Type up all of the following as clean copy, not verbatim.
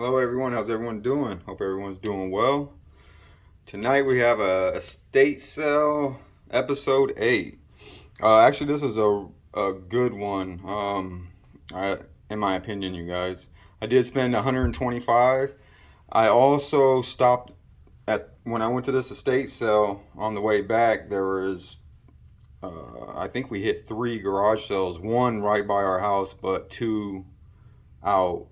Hello everyone, how's everyone doing? Hope everyone's doing well. Tonight we have a estate sale, episode 8. Actually, this is a good one, in my opinion, you guys. I did spend 125. I also stopped when I went to this estate sale on the way back, there was, I think we hit 3 garage sales, one right by our house, but 2 out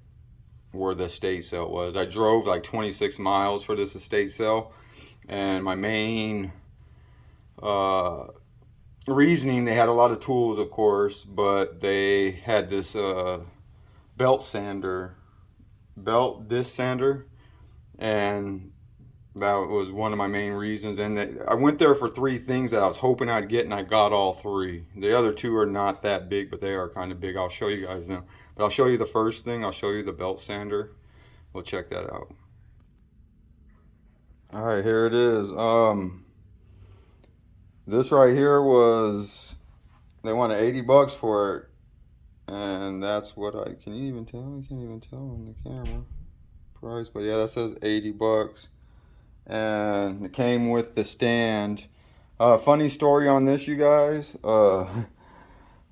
where the estate sale was. I drove like 26 miles for this estate sale, and my main reasoning, they had a lot of tools, of course, but they had this belt disc sander, and that was one of my main reasons. And I went there for 3 things that I was hoping I'd get, and I got all 3. The other 2 are not that big, but they are kind of big. I'll show you guys now. But I'll show you the first thing. I'll show you the belt sander. We'll check that out. All right, here it is. This right here was, they wanted 80 bucks for it. And that's what can you even tell? You can't even tell on the camera price, but yeah, that says 80 bucks. And it came with the stand. Funny story on this, you guys.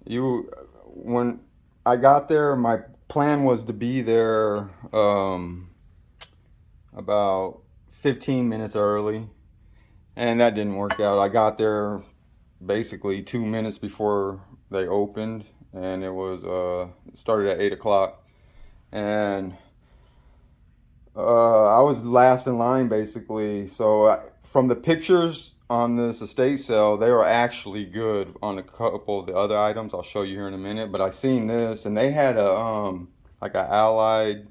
When I got there, my plan was to be there about 15 minutes early, and that didn't work out. I got there basically 2 minutes before they opened, and it started at 8 o'clock, and I was last in line basically. So from the pictures on this estate sale, they were actually good on a couple of the other items I'll show you here in a minute. But I seen this, and they had like a Allied,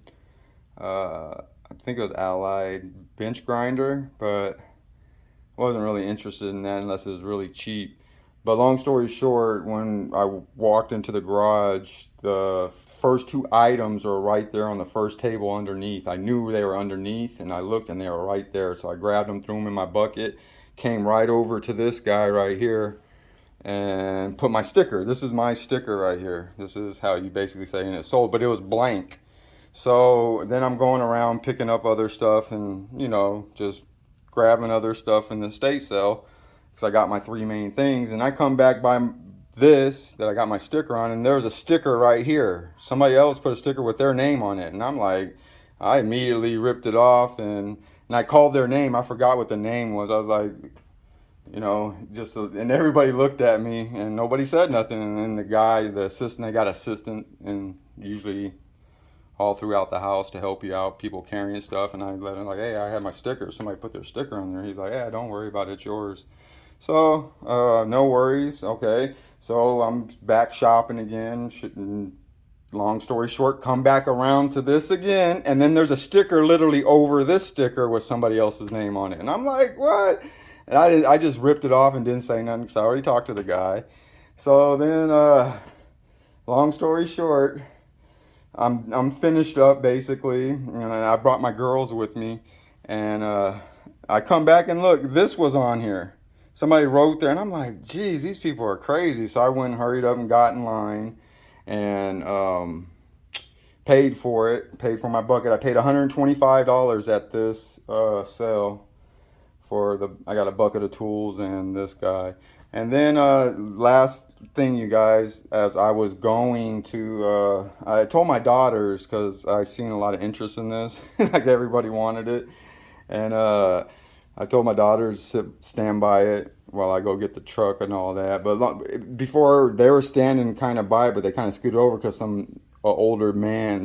I think it was Allied bench grinder, but I wasn't really interested in that unless it was really cheap. But long story short, when I walked into the garage, the first 2 items are right there on the first table underneath. I knew they were underneath, and I looked and they were right there. So I grabbed them, threw them in my bucket, came right over to this guy right here and put my sticker. This is my sticker right here. This is how you basically say, and it's sold, but it was blank. So then I'm going around picking up other stuff and, just grabbing other stuff in the estate sale, because I got my 3 main things. And I come back by this that I got my sticker on, and there's a sticker right here. Somebody else put a sticker with their name on it, and I'm like, I immediately ripped it off, and I called their name. I forgot what the name was. I was like, and everybody looked at me, and nobody said nothing. And then the assistant, they got assistants, and usually all throughout the house to help you out, people carrying stuff, and I let him, like, hey, I had my sticker. Somebody put their sticker on there. He's like, yeah, don't worry about it, it's yours. So, no worries. Okay. So I'm back shopping again. Long story short, come back around to this again, and then there's a sticker literally over this sticker with somebody else's name on it. And I'm like, what? And I just ripped it off and didn't say nothing because I already talked to the guy. So then, long story short, I'm finished up basically, and I brought my girls with me, and I come back and look, this was on here. Somebody wrote there, and I'm like, geez, these people are crazy. So I went and hurried up and got in line and paid for my bucket. I paid $125 at this sale I got a bucket of tools and this guy. And then last thing, you guys, as I was going to, I told my daughters, because I seen a lot of interest in this, like everybody wanted it. And I told my daughters to stand by it while I go get the truck and all that. But before, they were standing kind of by it, but they kind of scooted over because some older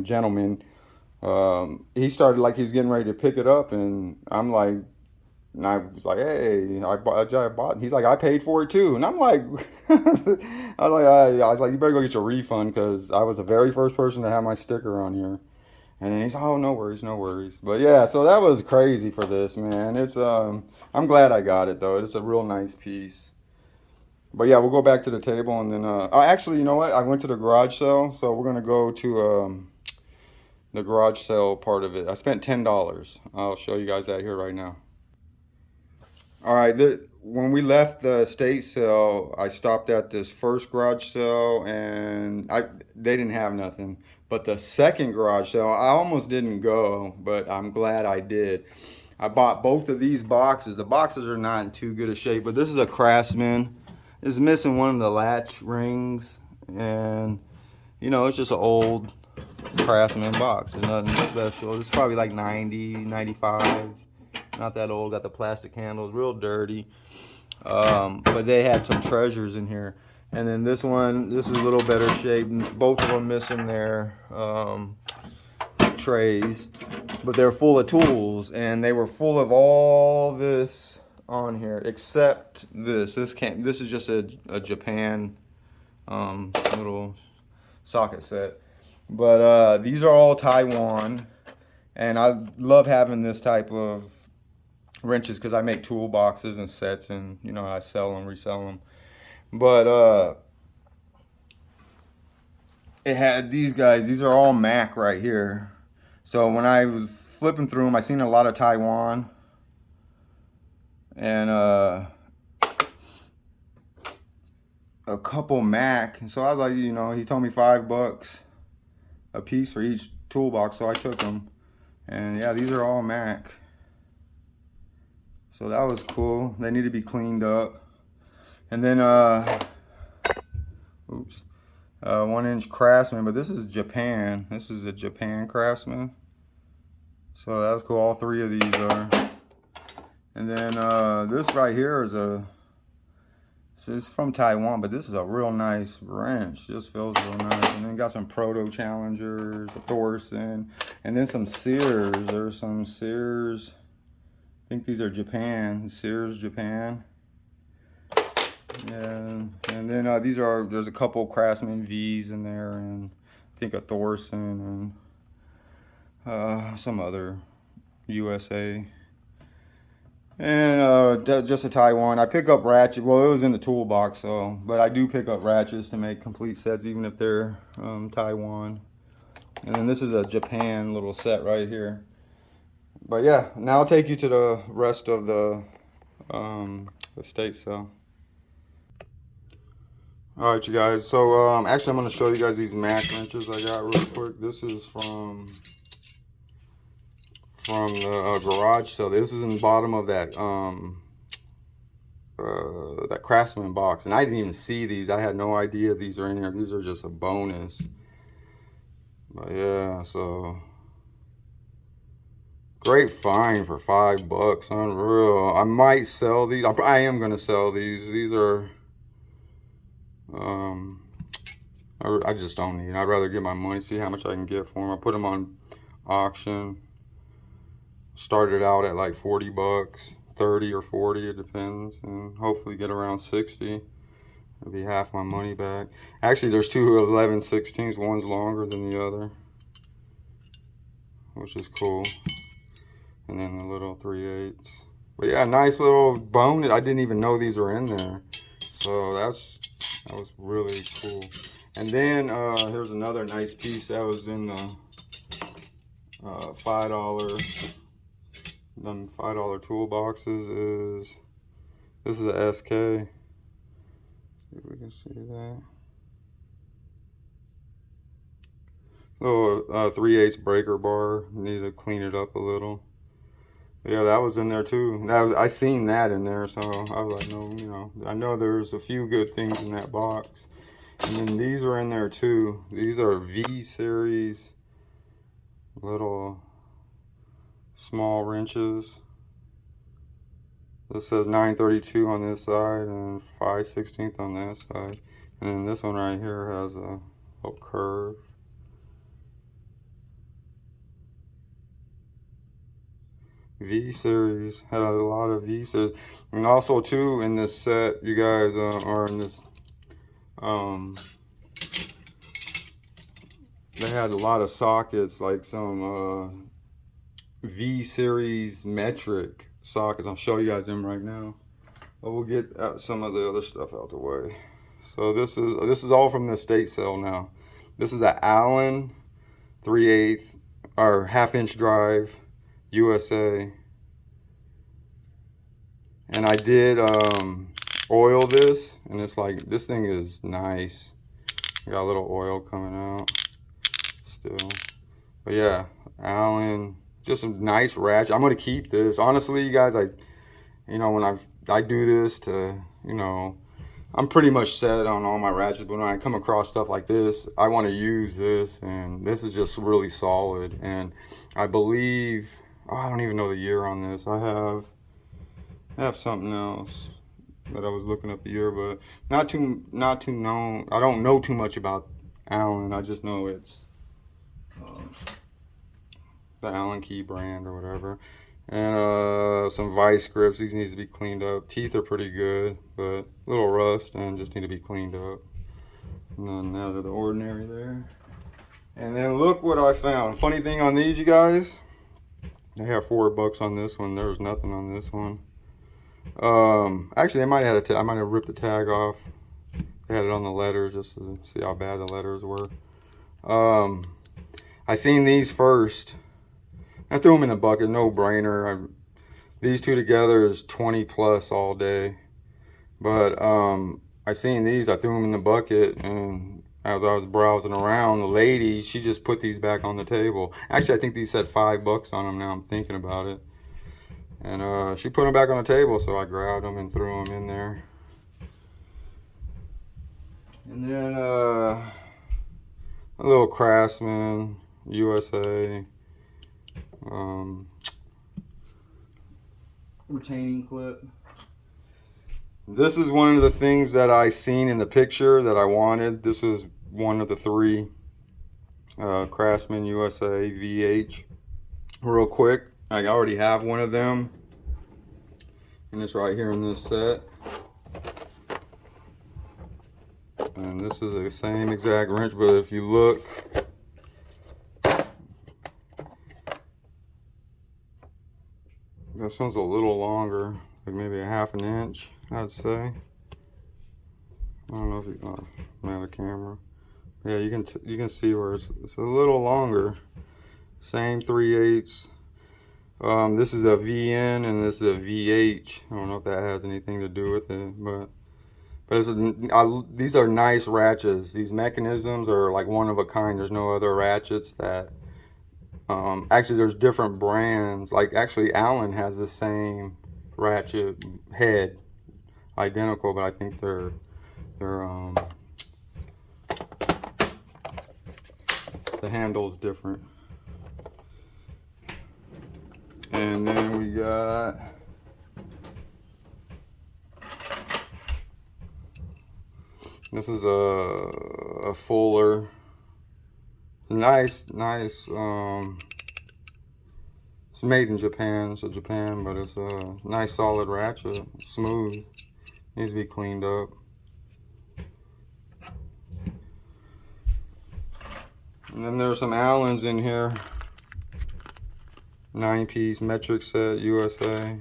gentleman, he started like he's getting ready to pick it up, and I'm like, and I was like, hey, I bought. He's like, I paid for it too. And I'm like, I was like, you better go get your refund, because I was the very first person to have my sticker on here. And then he's, oh, no worries, no worries. But yeah, so that was crazy for this, man. It's I'm glad I got it though. It's a real nice piece. But yeah, we'll go back to the table, and then actually, you know what? I went to the garage sale, so we're gonna go to the garage sale part of it. I spent $10. I'll show you guys that here right now. All right, when we left the estate sale, I stopped at this first garage sale, and they didn't have nothing. But the second garage sale, I almost didn't go, but I'm glad I did. I bought both of these boxes. The boxes are not in too good a shape, but this is a Craftsman. It's missing one of the latch rings, and you know, it's just an old Craftsman box. There's nothing special. It's probably like 90, 95. Not that old. Got the plastic handles, real dirty. But they had some treasures in here. And then this one, this is a little better shape. Both of them missing their trays, but they're full of tools, and they were full of all this on here except this. This is just a Japan little socket set. But these are all Taiwan, and I love having this type of wrenches because I make toolboxes and sets, and you know, I sell them, resell them. But it had these guys. These are all Mac right here. So when I was flipping through them, I seen a lot of Taiwan, and a couple Mac. So I was like, you know, he told me $5 a piece for each toolbox, so I took them. And yeah, these are all Mac. So that was cool. They need to be cleaned up. And then 1-inch Craftsman, but this is Japan. This is a Japan Craftsman. So that was cool. All three of these are. And then this right here is it's from Taiwan, but this is a real nice wrench. Just feels real nice. And then got some Proto Challengers, a Thorson, and then some Sears. There's some Sears. I think these are Japan. Sears Japan. And then there's a couple Craftsman V's in there, and I think a Thorson, and some other USA. And just a Taiwan. I pick up ratchet. Well, it was in the toolbox, so, but I do pick up ratchets to make complete sets, even if they're Taiwan. And then this is a Japan little set right here. But yeah, now I'll take you to the rest of the estate sale. All right, you guys. So actually, I'm going to show you guys these Mac wrenches I got real quick. This is from the garage sale. This is in the bottom of that that Craftsman box, and I didn't even see these. I had no idea these are in here. These are just a bonus. But yeah, so great find for $5. Unreal. I might sell these. I am going to sell these. These are I just don't need. I'd rather get my money, see how much I can get for them. I put them on auction. Started out at like $40, 30 or 40, it depends, and hopefully get around 60. It'll be half my money back. Actually, there's two 11/16s. One's longer than the other, which is cool. And then the little 3/8. But yeah, nice little bonus. I didn't even know these were in there, so that was really cool. And then here's another nice piece that was in the $5. Them $5 toolboxes this is a SK. See if we can see that. Little 3/8 breaker bar. Need to clean it up a little. But yeah, that was in there too. I seen that in there, so I was like, no, you know, I know there's a few good things in that box. And then these are in there too. These are V series little small wrenches. This says 932 on this side and 5/16 on that side. And then this one right here has a little curve. V series, had a lot of V series. And also too, in this set, you guys are in this, they had a lot of sockets, like some V series metric sockets. I'll show you guys them right now, but we'll get some of the other stuff out the way. So this is all from the estate sale now. This is an Allen 3/8 or 1/2-inch drive USA, and I did oil this, and it's like, this thing is nice. Got a little oil coming out. still. But yeah, Allen, just a nice ratchet. I'm gonna keep this. Honestly, you guys, when I do this to, I'm pretty much set on all my ratchets, but when I come across stuff like this, I want to use this, and this is just really solid. And I believe, I don't even know the year on this. I have something else that I was looking up the year, but not too known. I don't know too much about Allen. I just know it's the Allen key brand or whatever. And some vice grips. These needs to be cleaned up. Teeth are pretty good, but a little rust and just need to be cleaned up. And then out of the ordinary there. And then look what I found. Funny thing on these, you guys, they have $4 on this one. There was nothing on this one. Actually, I might have ripped the tag off. They had it on the letters just to see how bad the letters were. I seen these first. I threw them in a bucket, no brainer. These two together is 20 plus all day. But I seen these, I threw them in the bucket, and as I was browsing around, the lady, she just put these back on the table. Actually, I think these said $5 on them now I'm thinking about it. And she put them back on the table, so I grabbed them and threw them in there. And then a little Craftsman, USA. Retaining clip. This is one of the things that I seen in the picture that I wanted. This is one of the 3 Craftsman USA VH. Real quick, I already have one of them, and it's right here in this set. And this is the same exact wrench, but if you look, this one's a little longer, like maybe a ½ an inch, I'd say. I don't know if you have a camera. Yeah, you can see where it's a little longer. Same 3/8. This is a VN and this is a VH. I don't know if that has anything to do with it, but these are nice ratchets. These mechanisms are like one of a kind. There's no other ratchets that. Actually, there's different brands. Like actually, Allen has the same ratchet head, identical, but I think the handle's different. And then we got this is a Fuller. Nice. It's made in Japan, but it's a nice solid ratchet, smooth. Needs to be cleaned up. And then there's some Allens in here. 9-piece metric set, USA.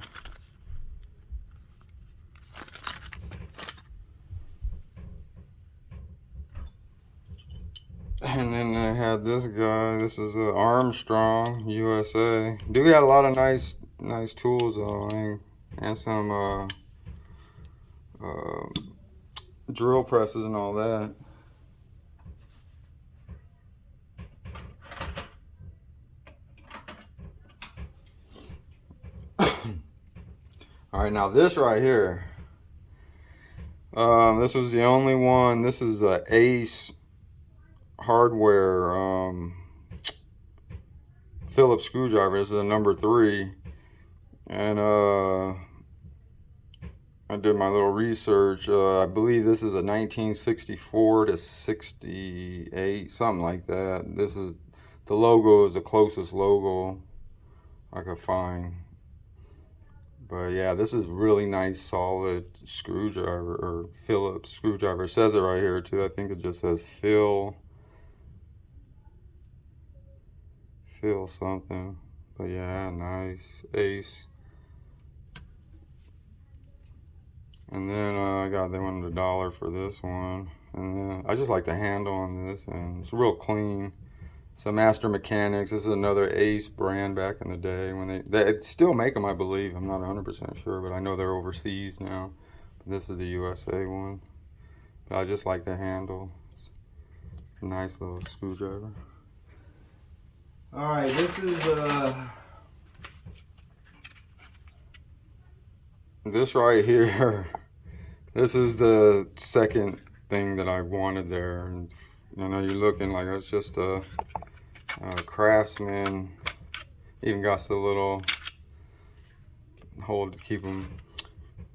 And then I had this guy. This is a Armstrong, USA. Do got a lot of nice tools though, and some drill presses and all that. All right, now this right here. This was the only one. This is a Ace hardware Phillips screwdriver. This is a number 3, and I did my little research. I believe this is a 1964 to 68, something like that. This is the logo is the closest logo I could find. But yeah, this is really nice, solid screwdriver, or Phillips screwdriver. It says it right here too. I think it just says Phil something. But yeah, nice Ace. And then they wanted $1 for this one. And then I just like the handle on this, and it's real clean. Some Master Mechanics. This is another Ace brand back in the day when they still make them, I believe. I'm not 100% sure, but I know they're overseas now. But this is the USA one. But I just like the handle. It's a nice little screwdriver. All right, this right here. This is the second thing that I wanted there. And you know, you're looking like it's just a Craftsman. Even got the little hole to keep them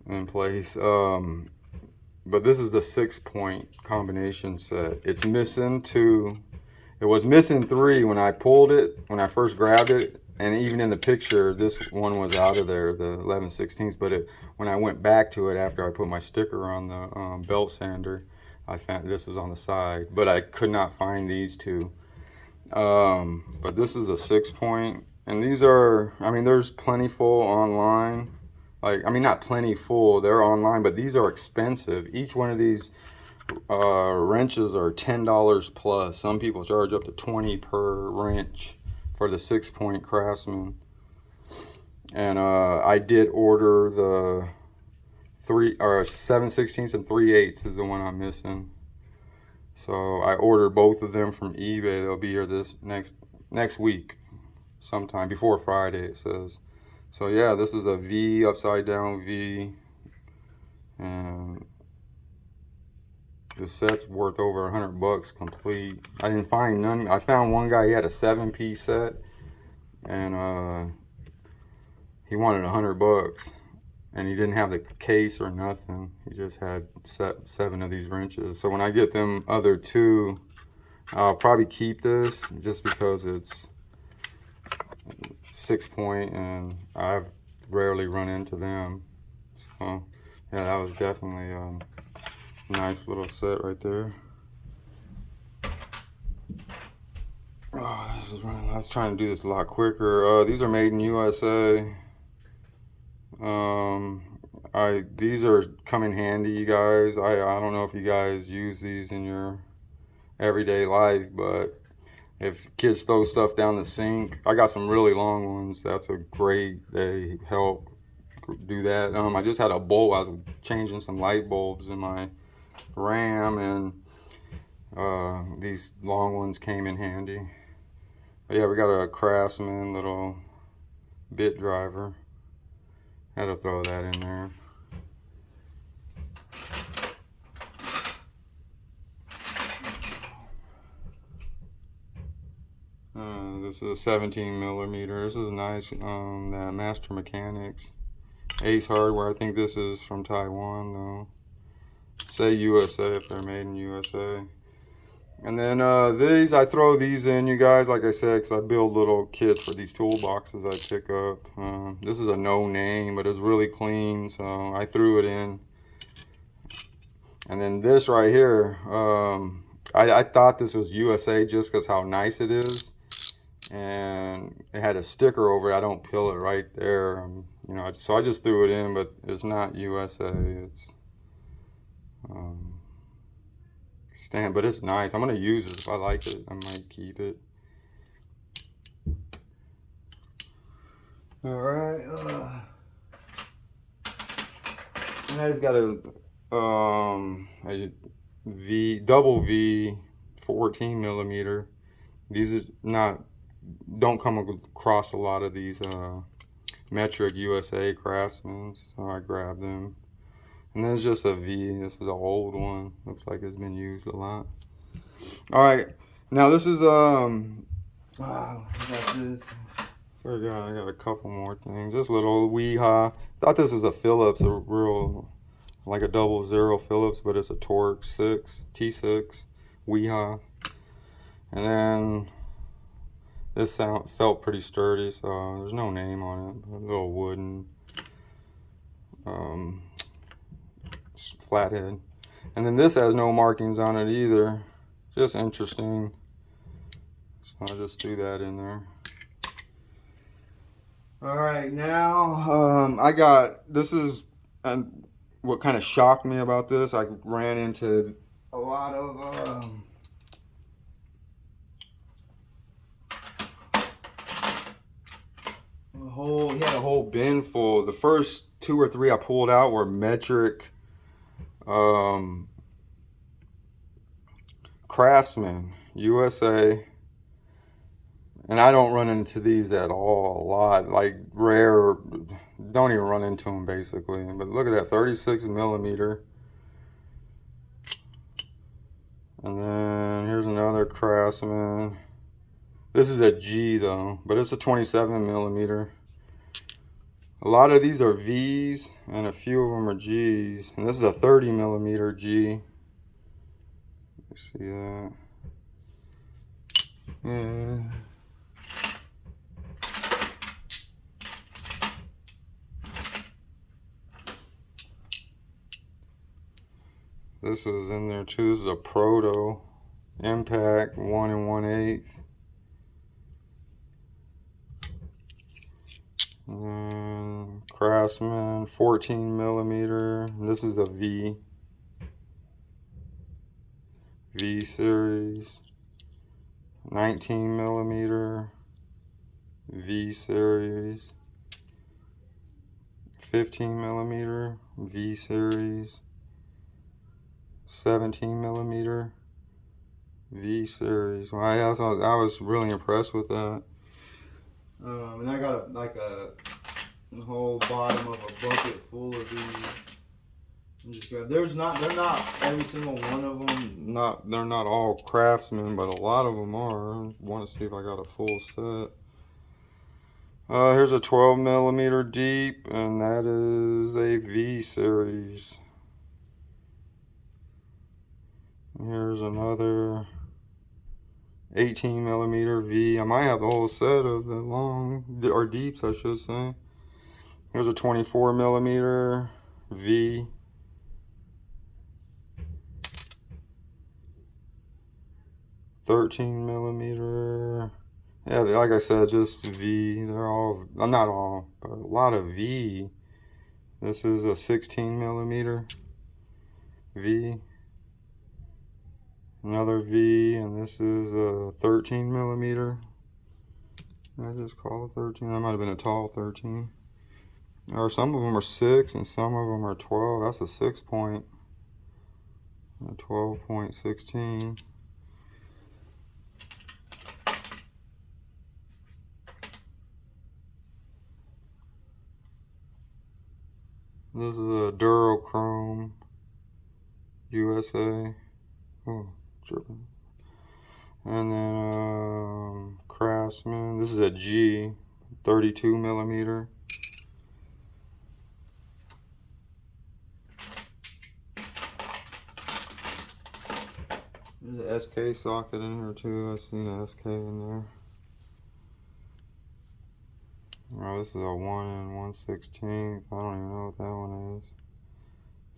in place. But this is the 6-point combination set. It's missing 2. It was missing 3 when I pulled it, when I first grabbed it. And even in the picture, this one was out of there, the 11/16. But when I went back to it after I put my sticker on the belt sander, I found this was on the side. But I could not find these 2. But this is a 6-point. And these are, I mean, there's plentiful online. Like, I mean, not plentiful, they're online, but these are expensive. Each one of these wrenches are $10 plus. Some people charge up to $20 per wrench for the 6-point Craftsman. And I did order the 7/16 and 3/8 is the one I'm missing. So I ordered both of them from eBay. They'll be here this next week, sometime before Friday, it says. So yeah, this is a V, upside down V, and the set's worth over $100 complete. I didn't find none. I found one guy, he had a 7-piece set, and he wanted $100, and he didn't have the case or nothing. He just had 7 of these wrenches. So when I get them other 2, I'll probably keep this just because it's 6-point, and I've rarely run into them. So yeah, that was definitely a nice little set right there. Oh, this is running. I was trying to do this a lot quicker. These are made in USA. These are come in handy, you guys. I don't know if you guys use these in your everyday life, but if kids throw stuff down the sink, I got some really long ones. That's a great, they help do that. I just had a bolt. I was changing some light bulbs in my Ram, and these long ones came in handy. But yeah, we got a Craftsman little bit driver. Had to throw that in there. This is a 17 millimeter. This is nice. That Master Mechanics, Ace Hardware. I think this is from Taiwan though. Say USA if they're made in USA. And then these, I throw these in, you guys, like I said, because I build little kits for these toolboxes I pick up. This is a no name, but it's really clean, so I threw it in. And then this right here, I thought this was USA just because how nice it is. And it had a sticker over it. I don't peel it right there. You know, so I just threw it in, but it's not USA. It's but it's nice. I'm gonna use it. If I like it, I might keep it. All right. And I just got a double V 14 millimeter. These are don't come across a lot of these metric USA Craftsmen, so I grabbed them. And then it's just a V. This is an old one. Looks like it's been used a lot. All right, now this is I got this. Forgot, I got a couple more things. This little Weehaw. Thought this was a Phillips, a real, like a 00 Phillips, but it's a Torque T6 Weehaw. And then this felt pretty sturdy, so there's no name on it. A little wooden flathead. And then this has no markings on it either. Just interesting. So I'll just do that in there. All right, now I got, this is, and what kind of shocked me about this, I ran into a lot of he had a whole bin full. The first 2 or 3 I pulled out were metric Craftsman USA, And I don't run into these at all a lot, like rare, don't even run into them basically. But look at that, 36 millimeter. And then here's another Craftsman. This is a G though, but it's a 27 millimeter. A lot of these are V's and a few of them are G's. And this is a 30 millimeter G. You see that? Yeah. This is in there too. This is a Proto Impact 1 1/8. And Craftsman 14 millimeter. This is a V series. 19 millimeter V series. 15 millimeter V series. 17 millimeter V series. Well, I was really impressed with that. And I got a whole bottom of a bucket full of these. They're not every single one of them. They're not all Craftsman, but a lot of them are. I want to see if I got a full set. Here's a 12 millimeter deep, and that is a V series. And here's another 18 millimeter V. I might have the whole set of the long, or deeps I should say. Here's a 24 millimeter V. $13 millimeter. Yeah, like I said, just V. They're all, not all, but a lot of V. This is a 16 millimeter V. Another V, and this is a 13 millimeter. I just call it 13. That might have been a tall 13. Or some of them are 6 and some of them are 12. That's a 6 point. A 12.16. This is a Durochrome USA. Oh, tripping. And then Craftsman. This is a G, 32 millimeter. There's an SK socket in here too. I've seen an SK in there. Oh, this is a 1 1/16. I don't even know what that one is.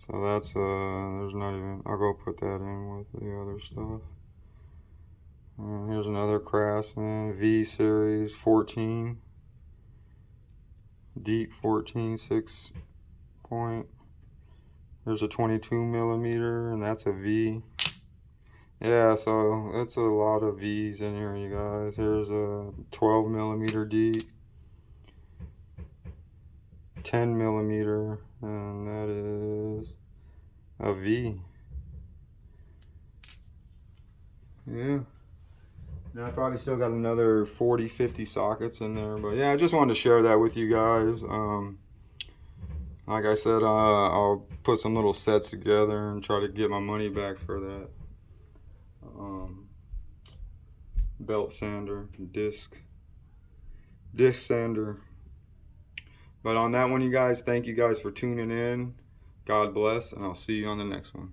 So that's there's not even. I'll go put that in with the other stuff. And here's another Craftsman V series 14. Deep 14 6 point. There's a 22 millimeter, and that's a V. Yeah, so it's a lot of V's in here, you guys. Here's a 12 millimeter deep, 10 millimeter, and that is a V. Yeah. Now I probably still got another 40, 50 sockets in there, but yeah, I just wanted to share that with you guys. Like I said, I'll put some little sets together and try to get my money back for that. Belt sander, disc sander. But on that one, you guys, thank you guys for tuning in. God bless, and I'll see you on the next one.